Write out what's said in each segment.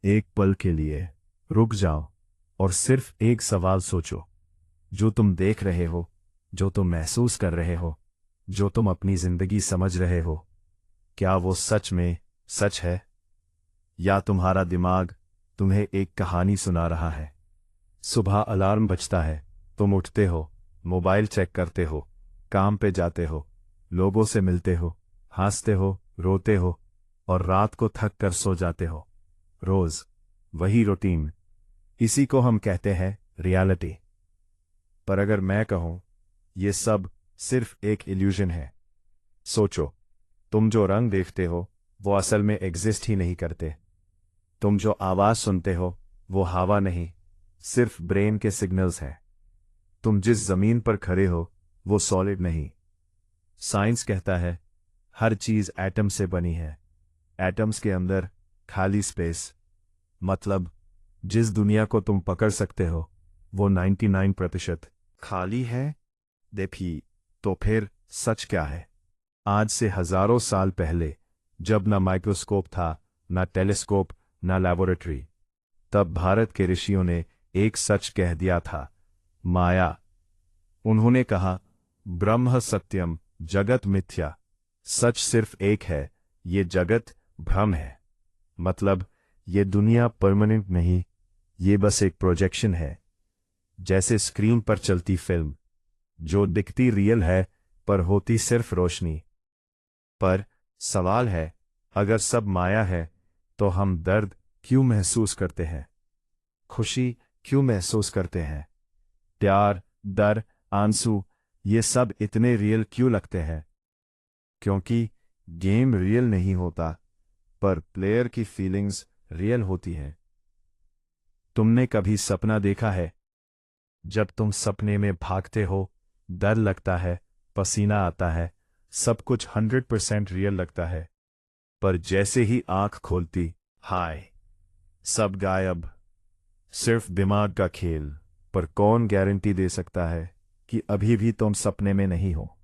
एक पल के लिए रुक जाओ और सिर्फ एक सवाल सोचो। जो तुम देख रहे हो, जो तुम महसूस कर रहे हो, जो तुम अपनी जिंदगी समझ रहे हो, क्या वो सच में सच है, या तुम्हारा दिमाग तुम्हें एक कहानी सुना रहा है? सुबह अलार्म बजता है, तुम उठते हो, मोबाइल चेक करते हो, काम पे जाते हो, लोगों से मिलते हो, हंसते हो, रोते हो, और रात को थक कर सो जाते हो। रोज वही रूटीन। इसी को हम कहते हैं रियलिटी। पर अगर मैं कहूं ये सब सिर्फ एक इल्यूजन है, सोचो, तुम जो रंग देखते हो वो असल में एग्जिस्ट ही नहीं करते। तुम जो आवाज सुनते हो वो हवा नहीं, सिर्फ ब्रेन के सिग्नल्स हैं। तुम जिस जमीन पर खड़े हो वो सॉलिड नहीं। साइंस कहता है हर चीज एटम से बनी है। एटम्स के अंदर खाली स्पेस, मतलब जिस दुनिया को तुम पकड़ सकते हो वो 99% खाली है। देखी तो फिर सच क्या है? आज से हजारों साल पहले, जब ना माइक्रोस्कोप था, ना टेलीस्कोप, ना लैबोरेटरी, तब भारत के ऋषियों ने एक सच कह दिया था, माया। उन्होंने कहा, ब्रह्म सत्यम जगत मिथ्या। सच सिर्फ एक है, ये जगत भ्रम है। मतलब ये दुनिया परमानेंट नहीं, ये बस एक प्रोजेक्शन है। जैसे स्क्रीन पर चलती फिल्म, जो दिखती रियल है पर होती सिर्फ रोशनी। पर सवाल है, अगर सब माया है तो हम दर्द क्यों महसूस करते हैं? खुशी क्यों महसूस करते हैं? प्यार, डर, आंसू, ये सब इतने रियल क्यों लगते हैं? क्योंकि गेम रियल नहीं होता, पर प्लेयर की फीलिंग्स रियल होती हैं। तुमने कभी सपना देखा है? जब तुम सपने में भागते हो, डर लगता है, पसीना आता है, सब कुछ 100% रियल लगता है। पर जैसे ही आंख खोलती, हाय, सब गायब। सिर्फ दिमाग का खेल। पर कौन गारंटी दे सकता है कि अभी भी तुम सपने में नहीं हो?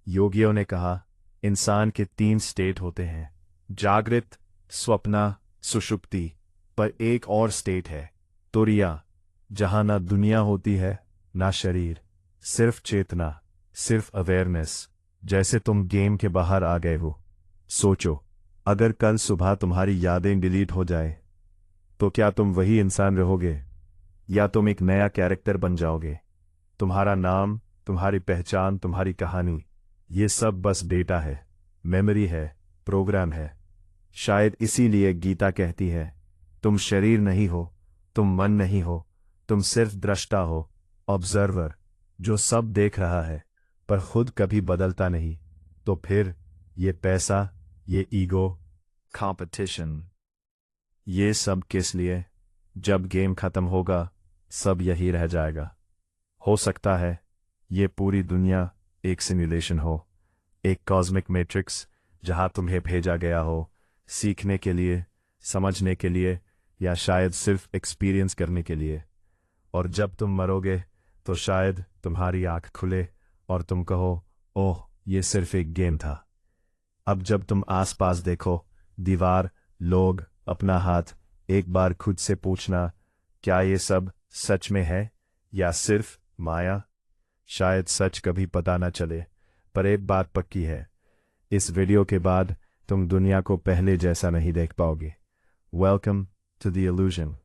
योगियों ने कहा, इंसान के 3 स्टेट होते हैं, जागृत, स्वप्ना, सुषुप्ति। पर एक और स्टेट है, तुरिया, जहां ना दुनिया होती है, ना शरीर, सिर्फ चेतना, सिर्फ अवेयरनेस। जैसे तुम गेम के बाहर आ गए हो। सोचो, अगर कल सुबह तुम्हारी यादें डिलीट हो जाए, तो क्या तुम वही इंसान रहोगे, या तुम एक नया कैरेक्टर बन जाओगे? तुम्हारा नाम, तुम्हारी पहचान, तुम्हारी कहानी, ये सब बस डेटा है, मेमोरी है, प्रोग्राम है। शायद इसीलिए गीता कहती है, तुम शरीर नहीं हो, तुम मन नहीं हो, तुम सिर्फ दृष्टा हो, ऑब्जर्वर, जो सब देख रहा है पर खुद कभी बदलता नहीं। तो फिर ये पैसा, ये ईगो, कंपटीशन, ये सब किस लिए? जब गेम खत्म होगा, सब यही रह जाएगा। हो सकता है ये पूरी दुनिया एक सिमुलेशन हो, एक कॉस्मिक मैट्रिक्स, जहां तुम्हें भेजा गया हो सीखने के लिए, समझने के लिए, या शायद सिर्फ एक्सपीरियंस करने के लिए। और जब तुम मरोगे तो शायद तुम्हारी आंख खुले और तुम कहो, ओह, ये सिर्फ एक गेम था। अब जब तुम आसपास देखो, दीवार, लोग, अपना हाथ, एक बार खुद से पूछना, क्या ये सब सच में है या सिर्फ माया? शायद सच कभी पता न चले, पर एक बात पक्की है, इस वीडियो के बाद तुम दुनिया को पहले जैसा नहीं देख पाओगे। Welcome to the illusion.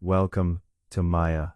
Welcome to Maya.